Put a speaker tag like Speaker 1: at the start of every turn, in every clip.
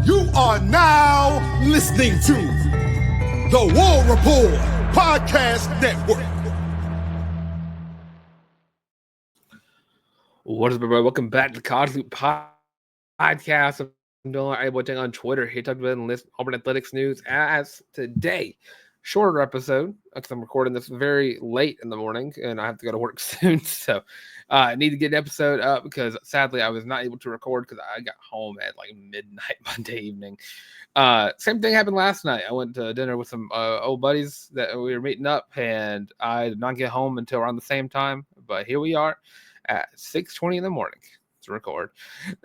Speaker 1: You are now listening to the War Report Podcast Network.
Speaker 2: What is up, everybody? Welcome back to the College Loop Podcast. I'm doing everything on Twitter. Hit up and list Auburn Athletics news as today. Shorter episode because I'm recording this very late in the morning and I have to go to work soon. So I need to get an episode up because sadly I was not able to record because I got home at like midnight Monday evening. Same thing happened last night. I went to dinner with some old buddies that we were meeting up and I did not get home until around the same time. But here we are at 6:20 in the morning to record.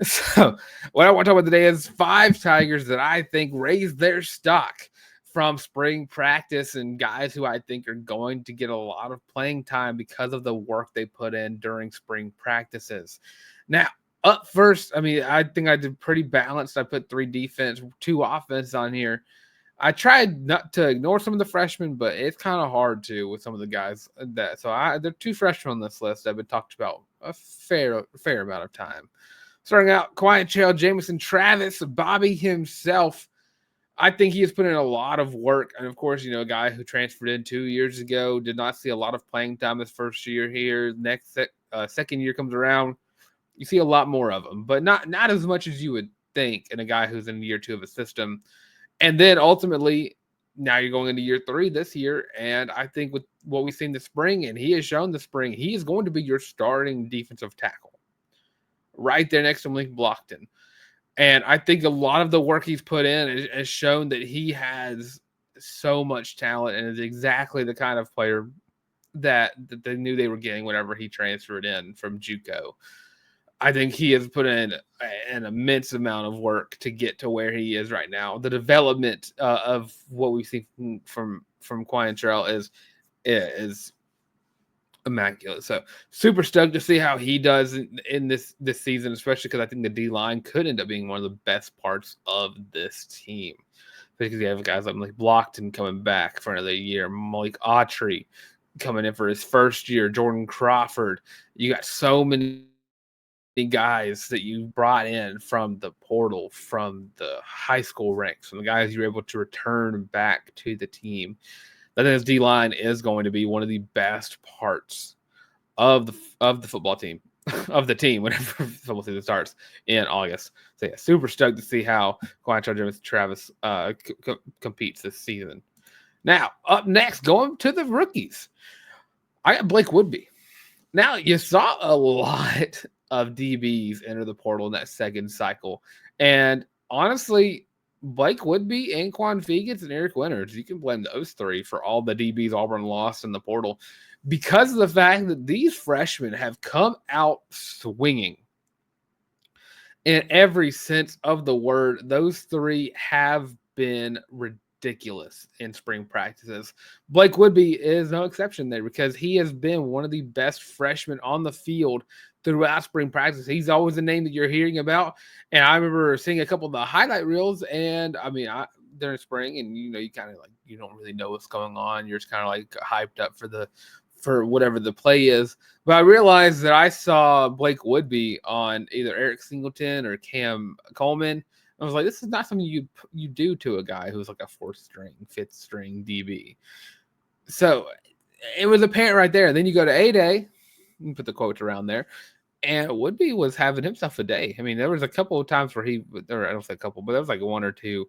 Speaker 2: So what I want to talk about today is 5 Tigers that I think raised their stock from spring practice and guys who I think are going to get a lot of playing time because of the work they put in during spring practices. Now, up first, I think I did pretty balanced. I put 3 defense, 2 offense on here. I tried not to ignore some of the freshmen, but it's kind of hard to with some of the guys that. So there are 2 freshmen on this list that have been talked about a fair amount of time. Starting out, Quantrell, Jamison Travis, Bobby himself. I think he has put in a lot of work. And of course, a guy who transferred in 2 years ago, did not see a lot of playing time his first year here. Second year comes around, you see a lot more of him, but not as much as you would think in a guy who's in year 2 of a system. And then ultimately, now you're going into year 3 this year. And I think with what we've seen this spring, and he has shown this spring, he is going to be your starting defensive tackle right there next to Malik Blockton. And I think a lot of the work he's put in has shown that he has so much talent and is exactly the kind of player that they knew they were getting whenever he transferred in from JUCO. I think he has put in an immense amount of work to get to where he is right now. The development of what we've seen from Quantrell is immaculate. So super stoked to see how he does in this season, especially because I think the D-line could end up being one of the best parts of this team. Because you have guys like Blockton coming back for another year, Malik Autry coming in for his first year, Jordan Crawford. You got so many guys that you brought in from the portal, from the high school ranks, from the guys you were able to return back to the team. I think this D-line is going to be one of the best parts of the football team, of the team, whenever football season starts in August. So yeah, super stoked to see how Quantrell Jamison Travis competes this season. Now, up next, going to the rookies. I got Blake Woodby. Now, you saw a lot of DBs enter the portal in that second cycle. And honestly, Blake Woodby, Anquan Fegans, and Eric Winters, you can blame those 3 for all the DBs Auburn lost in the portal because of the fact that these freshmen have come out swinging. In every sense of the word, those 3 have been ridiculous in spring practices. Blake Woodby is no exception there because he has been one of the best freshmen on the field throughout spring practice. He's always a name that you're hearing about. And I remember seeing a couple of the highlight reels and during spring, and you kind of like, you don't really know what's going on. You're just kind of like hyped up for whatever the play is. But I realized that I saw Blake Woodby on either Eric Singleton or Cam Coleman. I was like, this is not something you do to a guy who's like a 4th string, 5th string DB. So it was apparent right there. And then you go to A-Day, you put the quotes around there, and Woodby was having himself a day. There was a couple of times where I don't say a couple, but there was like 1 or 2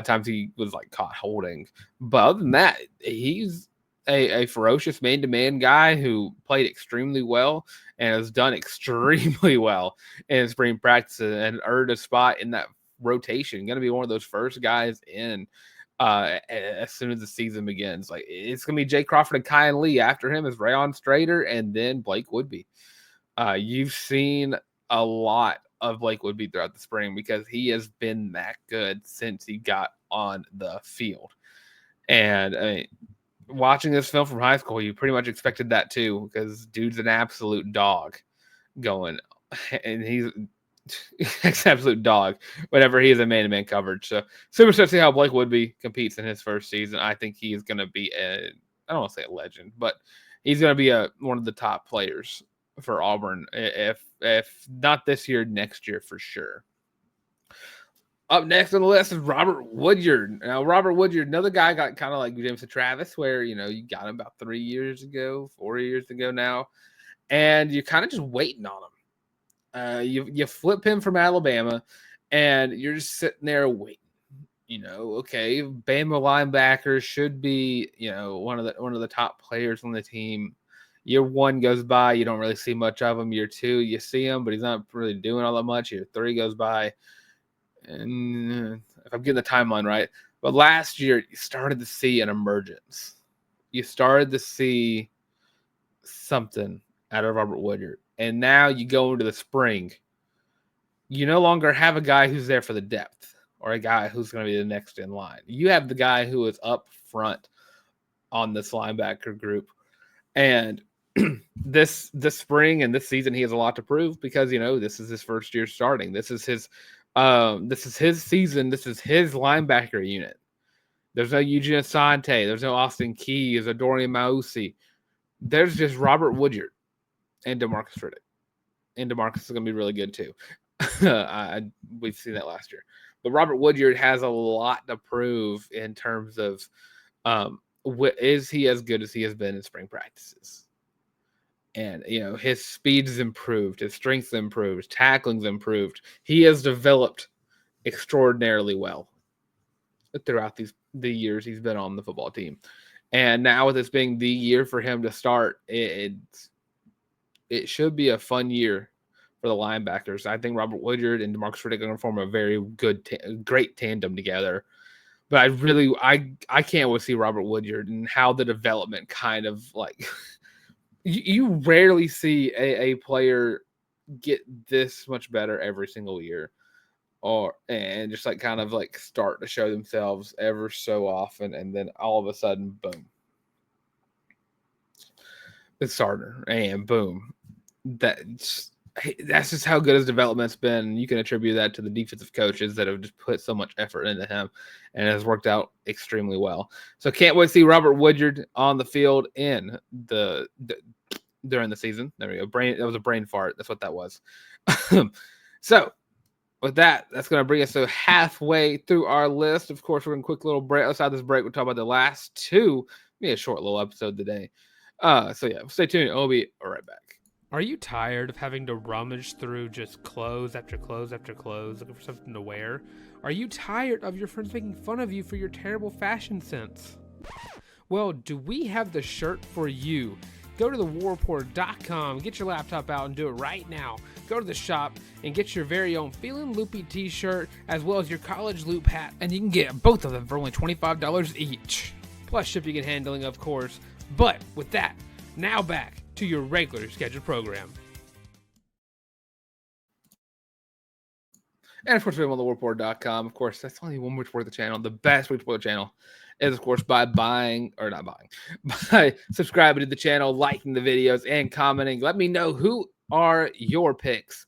Speaker 2: times he was like caught holding. But other than that, he's a ferocious man-to-man guy who played extremely well and has done extremely well in spring practice and earned a spot in that rotation. Going to be one of those first guys in as soon as the season begins. Like, it's going to be Jay Crawford and Kyan Lee. After him is Rayon Strader and then Blake Woodby. You've seen a lot of Blake Woodby throughout the spring because he has been that good since he got on the field. And watching this film from high school, you pretty much expected that too, because dude's an absolute dog going, and he's an absolute dog whenever he is in man-to-man coverage. So super stoked to see how Blake Woodby competes in his first season. I think he is going to be I don't want to say a legend, but he's going to be one of the top players for Auburn, if not this year, next year for sure. Up next on the list is Robert Woodyard. Now, Robert Woodyard, another guy got kind of like Jameson Travis, where, you got him about 3 years ago, 4 years ago now, and you're kind of just waiting on him. You flip him from Alabama, and you're just sitting there waiting. Okay, Bama linebackers should be, one of the top players on the team. Year 1 goes by, you don't really see much of him. Year 2, you see him, but he's not really doing all that much. Year 3 goes by, and if I'm getting the timeline right, but last year you started to see an emergence. You started to see something out of Robert Woodyard, and now you go into the spring. You no longer have a guy who's there for the depth or a guy who's going to be the next in line. You have the guy who is up front on this linebacker group, and this spring and this season he has a lot to prove because this is his first year starting. This is his season. This is his linebacker unit. There's no Eugene Asante. There's no Austin Keys or Dorian Mausi. There's just Robert Woodyard and DeMarcus Riddick. And DeMarcus is going to be really good too. We've seen that last year. But Robert Woodyard has a lot to prove in terms of is he as good as he has been in spring practices? And, his speed's improved, his strength's improved, his tackling's improved. He has developed extraordinarily well throughout the years he's been on the football team. And now with this being the year for him to start, it should be a fun year for the linebackers. I think Robert Woodyard and DeMarcus Riddick are going to form a very good, great tandem together. But I can't wait to see Robert Woodyard and how the development kind of like – you rarely see a player get this much better every single year, and just like kind of like start to show themselves ever so often, and then all of a sudden, boom, it's starter, and boom, that's just how good his development's been. You can attribute that to the defensive coaches that have just put so much effort into him, and it has worked out extremely well. So can't wait to see Robert Woodyard on the field in during the season. There we go. That was a brain fart. That's what that was. So with that's going to bring us to halfway through our list. Of course, we're going to quick little break. Outside this break, we'll talk about the last two. Maybe a short little episode today. So yeah, stay tuned. I'll be right back.
Speaker 3: Are you tired of having to rummage through just clothes after clothes after clothes, looking for something to wear? Are you tired of your friends making fun of you for your terrible fashion sense? Well, do we have the shirt for you? Go to thewarreport.com, get your laptop out and do it right now. Go to the shop and get your very own Feelin' Loopy t-shirt as well as your college loop hat, and you can get both of them for only $25 each. Plus shipping and handling, of course. But with that, now back to your regular scheduled program.
Speaker 2: And of course, we're on thewarreport.com. Of course, that's only one way to support the channel. The best way to support the channel is, of course, by by subscribing to the channel, liking the videos, and commenting. Let me know who are your picks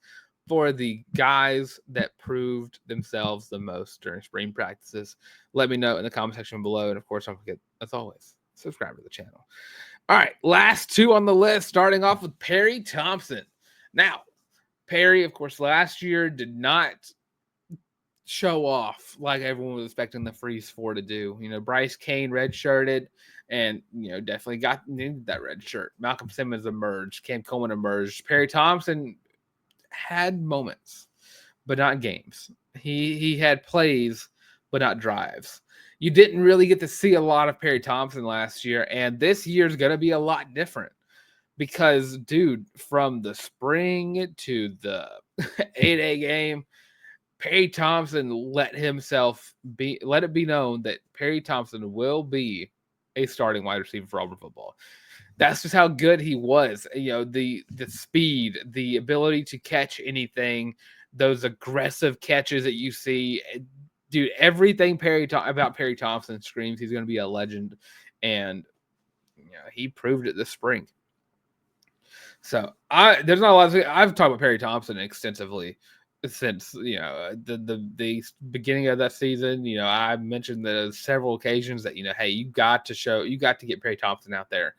Speaker 2: for the guys that proved themselves the most during spring practices. Let me know in the comment section below. And of course, don't forget, as always, subscribe to the channel. All right, last two on the list, starting off with Perry Thompson. Now, Perry, of course, last year did not show off like everyone was expecting the Freeze 4 to do. Bryce Kane redshirted and, definitely needed that red shirt. Malcolm Simmons emerged. Cam Coleman emerged. Perry Thompson had moments, but not games. He had plays, but not drives. You didn't really get to see a lot of Perry Thompson last year, and this year's going to be a lot different because, dude, from the spring to the 8A game, Perry Thompson let it be known that Perry Thompson will be a starting wide receiver for Auburn football. That's just how good he was. The speed, the ability to catch anything, those aggressive catches that you see. Dude, everything about Perry Thompson screams he's going to be a legend, and he proved it this spring. So there's not a lot. I've talked about Perry Thompson extensively since the beginning of that season. I mentioned that several occasions that hey, you got to get Perry Thompson out there,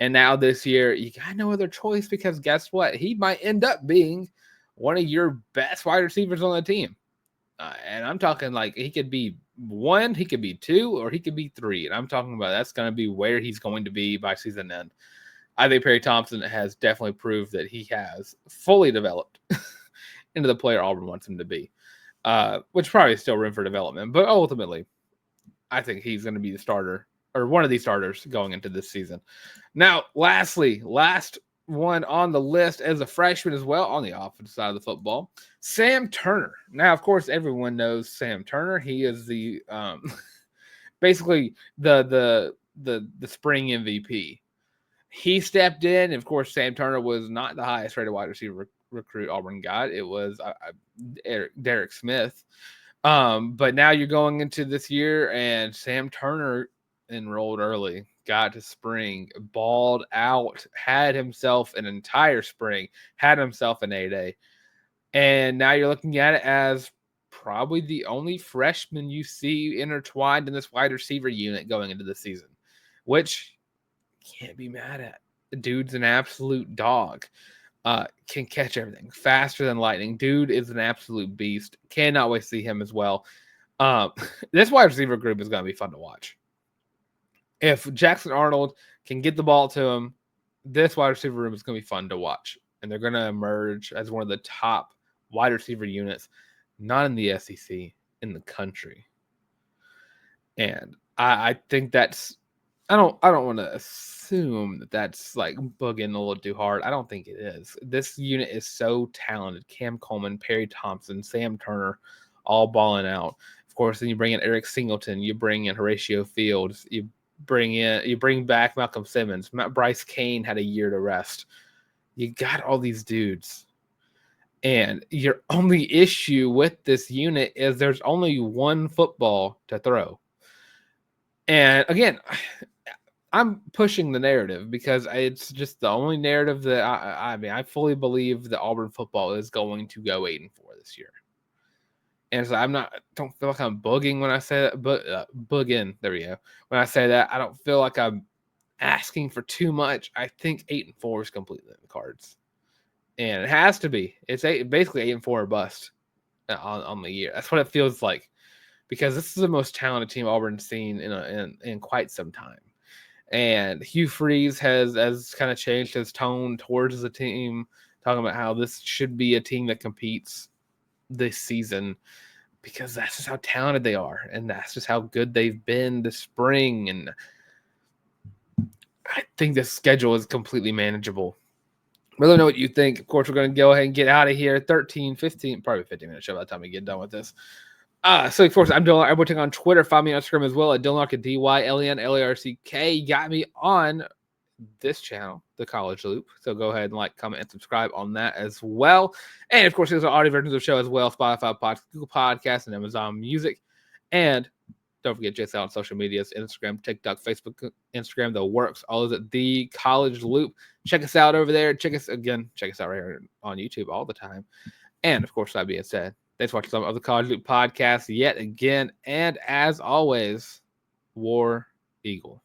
Speaker 2: and now this year you got no other choice because guess what? He might end up being one of your best wide receivers on the team. And I'm talking like he could be 1, he could be 2, or he could be 3. And I'm talking about that's going to be where he's going to be by season end. I think Perry Thompson has definitely proved that he has fully developed into the player Auburn wants him to be, which probably is still room for development. But ultimately, I think he's going to be the starter or one of these starters going into this season. Now, lastly, last one on the list as a freshman as well on the offensive side of the football, Sam Turner. Now, of course, everyone knows Sam Turner. He is the basically the spring MVP. He stepped in. And of course, Sam Turner was not the highest rated wide receiver recruit Auburn got. It was Derek Smith. But now you're going into this year, and Sam Turner enrolled early, got to spring, balled out, had himself an entire spring, had himself an 8A. And now you're looking at it as probably the only freshman you see intertwined in this wide receiver unit going into the season, which can't be mad at. The dude's an absolute dog. Can catch everything faster than lightning. Dude is an absolute beast. Cannot wait to see him as well. This wide receiver group is going to be fun to watch. If Jackson Arnold can get the ball to him, this wide receiver room is going to be fun to watch. And they're going to emerge as one of the top wide receiver units, not in the SEC, in the country. And I think that's, I don't want to assume that that's like bugging a little too hard. I don't think it is. This unit is so talented. Cam Coleman, Perry Thompson, Sam Turner, all balling out. Of course, then you bring in Eric Singleton, you bring in Horatio Fields, you bring back Malcolm Simmons. Bryce Kane had a year to rest. You got all these dudes. And your only issue with this unit is there's only one football to throw. And again, I'm pushing the narrative because it's just the only narrative that I fully believe that Auburn football is going to go 8-4 this year. And so don't feel like I'm bugging when I say that, but bugging, there we go. When I say that, I don't feel like I'm asking for too much. I think 8-4 is completely in the cards. And it has to be. It's basically 8-4 or bust on the year. That's what it feels like. Because this is the most talented team Auburn's seen in quite some time. And Hugh Freeze has kind of changed his tone towards the team, talking about how this should be a team that competes this season because that's just how talented they are. And that's just how good they've been this spring. And I think the schedule is completely manageable. Let me know what you think. Of course, we're going to go ahead and get out of here. 13, 15, probably 15-minute show by the time we get done with this. So of course, I'm Dylan. I'm watching on Twitter. Find me on Instagram as well at Dylan at DYLEN LARCK. Got me on this channel, The College Loop. So go ahead and like, comment, and subscribe on that as well. And of course, there's audio versions of the show as well: Spotify, Google Podcasts, and Amazon Music. And don't forget, check us out on social medias: Instagram, TikTok, Facebook, Instagram, the works. All is at The College Loop. Check us out over there. Check us out right here on YouTube all the time. And of course, that being said, thanks for watching some of the College Loop podcast yet again. And as always, War Eagle.